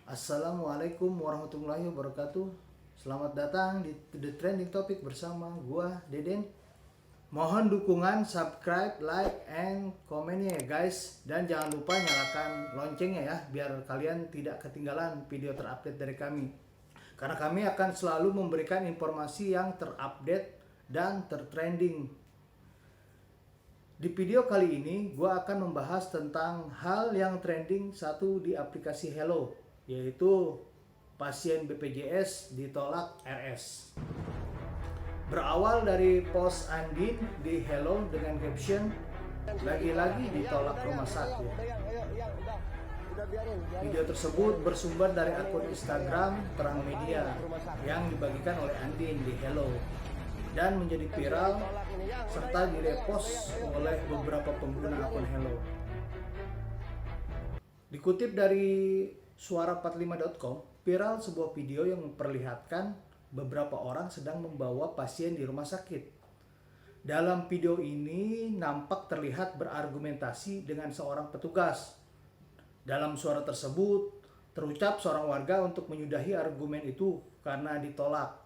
Assalamualaikum warahmatullahi wabarakatuh. Selamat datang di The Trending Topic bersama gua Deden. Mohon dukungan, subscribe, like, and komennya ya guys. Dan jangan lupa nyalakan loncengnya ya, biar kalian tidak ketinggalan video terupdate dari kami. Karena kami akan selalu memberikan informasi yang terupdate dan tertrending. Di video kali ini, gue akan membahas tentang hal yang trending satu di aplikasi Hello, yaitu pasien BPJS ditolak RS. Berawal dari post Andin di Hello dengan caption, lagi-lagi ditolak rumah sakit. Video tersebut bersumber dari akun Instagram Terang Media yang dibagikan oleh Andin di Hello dan menjadi viral serta direpost oleh beberapa pengguna akun Hello. Dikutip dari suara45.com, viral sebuah video yang memperlihatkan beberapa orang sedang membawa pasien di rumah sakit. Dalam video ini nampak terlihat berargumentasi dengan seorang petugas. Dalam suara tersebut terucap seorang warga untuk menyudahi argumen itu karena ditolak.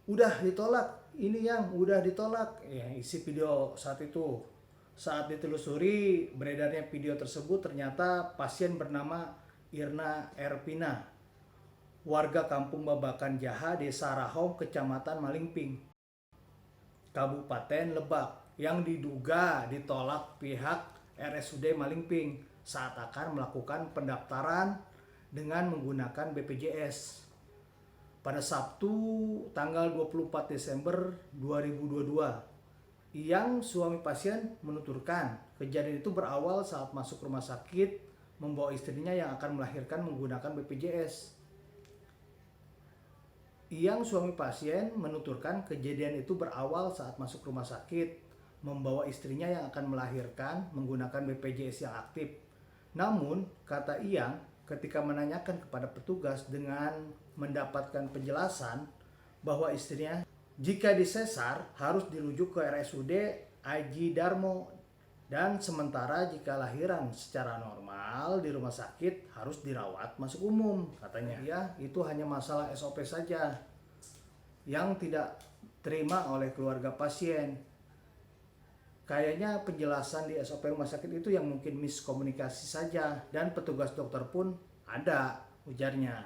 Udah ditolak, ini yang udah ditolak. Ya, isi video saat itu. Saat ditelusuri beredarnya video tersebut, ternyata pasien bernama Irna Erpina, warga Kampung Babakan Jaha, Desa Rahong, Kecamatan Malingping, Kabupaten Lebak, yang diduga ditolak pihak RSUD Malingping saat akan melakukan pendaftaran dengan menggunakan BPJS. Pada Sabtu tanggal 24 Desember 2022, yang suami pasien menuturkan kejadian itu berawal saat masuk rumah sakit membawa istrinya yang akan melahirkan menggunakan BPJS. Yang suami pasien menuturkan kejadian itu berawal saat masuk rumah sakit membawa istrinya yang akan melahirkan menggunakan BPJS yang aktif. Namun, kata Iyang, ketika menanyakan kepada petugas dengan mendapatkan penjelasan bahwa istrinya jika disesar harus dirujuk ke RSUD Aji Darmo, dan sementara jika lahiran secara normal di rumah sakit harus dirawat masuk umum. Katanya ya, itu hanya masalah SOP saja yang tidak terima oleh keluarga pasien. Kayaknya penjelasan di SOP rumah sakit itu yang mungkin miskomunikasi saja, dan petugas dokter pun ada, ujarnya.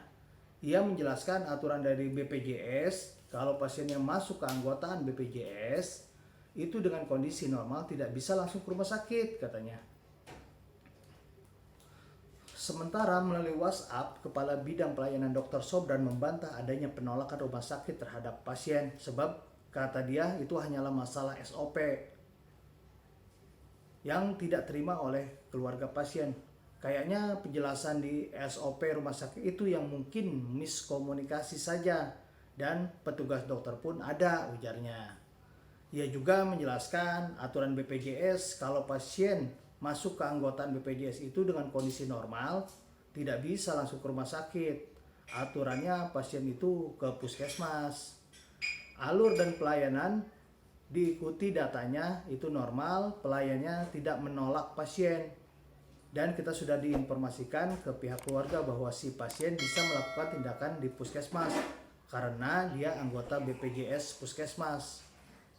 Ia menjelaskan aturan dari BPJS, kalau pasiennya masuk ke anggotaan BPJS, itu dengan kondisi normal tidak bisa langsung ke rumah sakit, katanya. Sementara melalui WhatsApp, Kepala Bidang Pelayanan Dr. Sobran membantah adanya penolakan rumah sakit terhadap pasien, sebab kata dia itu hanyalah masalah SOP yang tidak terima oleh keluarga pasien. Kayaknya penjelasan di SOP rumah sakit itu yang mungkin miskomunikasi saja, dan petugas dokter pun ada, ujarnya. Ia juga menjelaskan aturan BPJS kalau pasien masuk ke anggotaan BPJS itu dengan kondisi normal tidak bisa langsung ke rumah sakit. Aturannya pasien itu ke puskesmas. Alur dan pelayanan diikuti, datanya itu normal, pelayannya tidak menolak pasien. Dan kita sudah diinformasikan ke pihak keluarga bahwa si pasien bisa melakukan tindakan di puskesmas karena dia anggota BPJS puskesmas.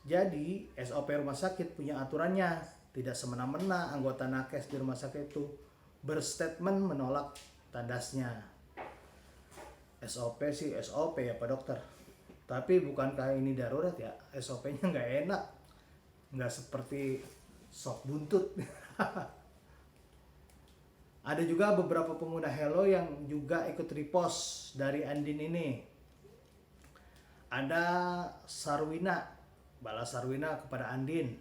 Jadi SOP rumah sakit punya aturannya, tidak semena-mena anggota nakes di rumah sakit itu berstatement menolak tandasnya. SOP sih SOP ya Pak Dokter, tapi bukankah ini darurat ya? SOP-nya nggak enak, nggak seperti sop buntut. Ada juga beberapa pengguna Hello yang juga ikut repost dari Andin ini. Ada Sarwina, balas Sarwina kepada Andin.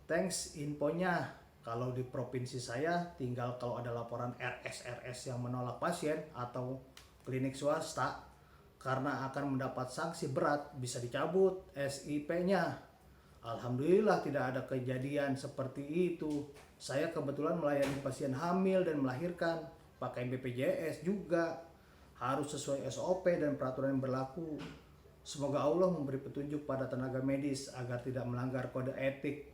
Thanks infonya. Kalau di provinsi saya tinggal kalau ada laporan RS yang menolak pasien atau klinik swasta karena akan mendapat sanksi berat bisa dicabut SIP-nya. Alhamdulillah tidak ada kejadian seperti itu. Saya kebetulan melayani pasien hamil dan melahirkan pakai BPJS juga. Harus sesuai SOP dan peraturan yang berlaku. Semoga Allah memberi petunjuk pada tenaga medis agar tidak melanggar kode etik,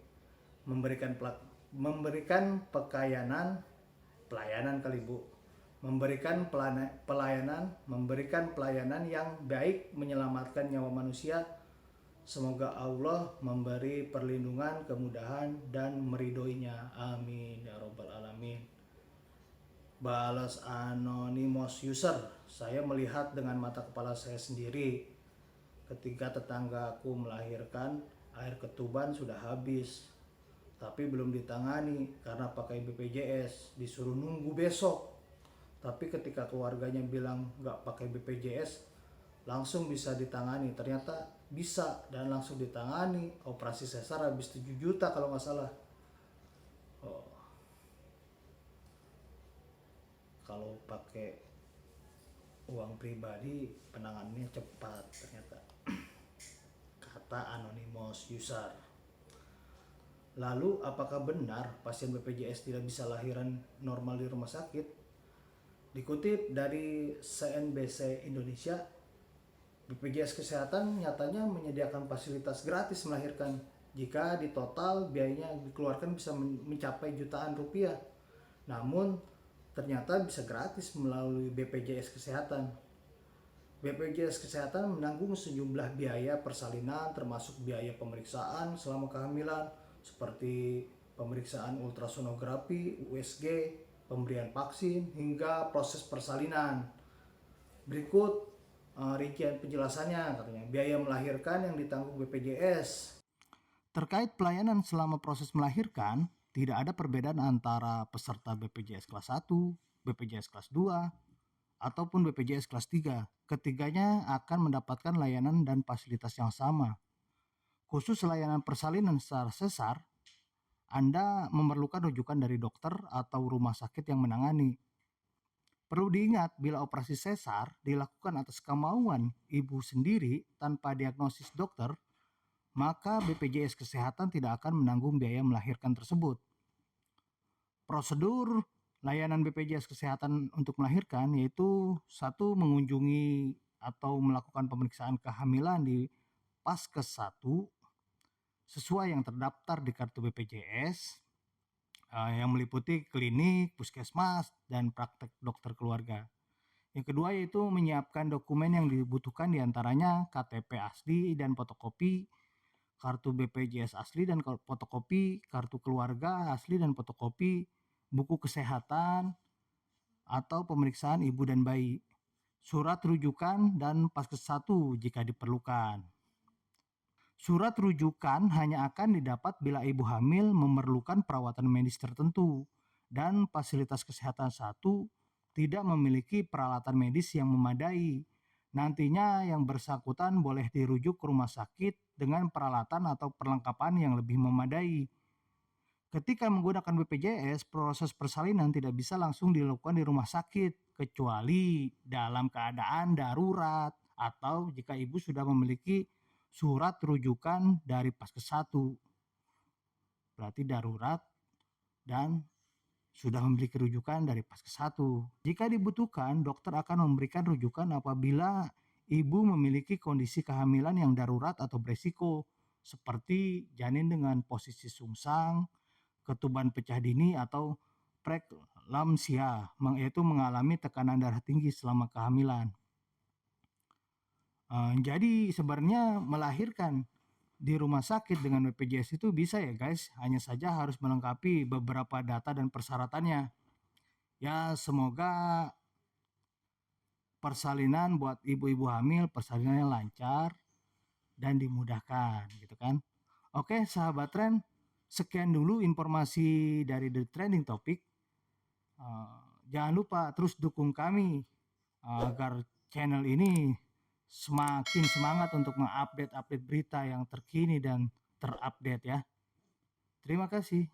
memberikan pelayanan kali Bu, memberikan pelayanan yang baik, menyelamatkan nyawa manusia. Semoga Allah memberi perlindungan, kemudahan, dan meridhoinya. Amin ya robbal alamin. Balas anonymous user, saya melihat dengan mata kepala saya sendiri ketika tetanggaku melahirkan, air ketuban sudah habis tapi belum ditangani karena pakai BPJS, disuruh nunggu besok. Tapi ketika keluarganya bilang nggak pakai BPJS langsung bisa ditangani, ternyata bisa dan langsung ditangani. Operasi sesar habis 7 juta kalau nggak salah. Oh, kalau pakai uang pribadi penanganannya cepat ternyata, kata anonymous user. Lalu apakah benar pasien BPJS tidak bisa lahiran normal di rumah sakit? Dikutip dari CNBC Indonesia, BPJS Kesehatan nyatanya menyediakan fasilitas gratis melahirkan. Jika di total biayanya dikeluarkan bisa mencapai jutaan rupiah. Namun ternyata bisa gratis melalui BPJS Kesehatan. BPJS Kesehatan menanggung sejumlah biaya persalinan termasuk biaya pemeriksaan selama kehamilan seperti pemeriksaan ultrasonografi, USG, pemberian vaksin, hingga proses persalinan. Berikut rincian penjelasannya, katanya biaya melahirkan yang ditanggung BPJS. Terkait pelayanan selama proses melahirkan, tidak ada perbedaan antara peserta BPJS kelas 1, BPJS kelas 2, ataupun BPJS kelas 3. Ketiganya akan mendapatkan layanan dan fasilitas yang sama. Khusus layanan persalinan secara sesar, Anda memerlukan rujukan dari dokter atau rumah sakit yang menangani. Perlu diingat, bila operasi sesar dilakukan atas kemauan ibu sendiri tanpa diagnosis dokter, maka BPJS Kesehatan tidak akan menanggung biaya melahirkan tersebut. Prosedur layanan BPJS Kesehatan untuk melahirkan yaitu 1. Mengunjungi atau melakukan pemeriksaan kehamilan di Paskes 1 sesuai yang terdaftar di kartu BPJS, yang meliputi klinik, puskesmas, dan praktek dokter keluarga. Yang kedua yaitu menyiapkan dokumen yang dibutuhkan, diantaranya KTP asli dan fotokopi, kartu BPJS asli dan fotokopi, kartu keluarga asli dan fotokopi, buku kesehatan atau pemeriksaan ibu dan bayi, surat rujukan, dan Paskes 1 jika diperlukan. Surat rujukan hanya akan didapat bila ibu hamil memerlukan perawatan medis tertentu dan fasilitas kesehatan 1 tidak memiliki peralatan medis yang memadai. Nantinya yang bersangkutan boleh dirujuk ke rumah sakit dengan peralatan atau perlengkapan yang lebih memadai. Ketika menggunakan BPJS, proses persalinan tidak bisa langsung dilakukan di rumah sakit, kecuali dalam keadaan darurat atau jika ibu sudah memiliki surat rujukan dari Paskes 1. Berarti darurat dan sudah memiliki rujukan dari Paskes 1. Jika dibutuhkan, dokter akan memberikan rujukan apabila ibu memiliki kondisi kehamilan yang darurat atau beresiko, seperti janin dengan posisi sungsang, ketuban pecah dini, atau preeklamsia, yaitu mengalami tekanan darah tinggi selama kehamilan. Jadi sebenarnya melahirkan di rumah sakit dengan BPJS itu bisa ya guys, hanya saja harus melengkapi beberapa data dan persyaratannya. Ya semoga persalinan buat ibu-ibu hamil persalinannya lancar dan dimudahkan gitu kan. Oke sahabat Tren, sekian dulu informasi dari The Trending Topic. Jangan lupa terus dukung kami agar channel ini semakin semangat untuk mengupdate berita yang terkini dan terupdate ya. Terima kasih.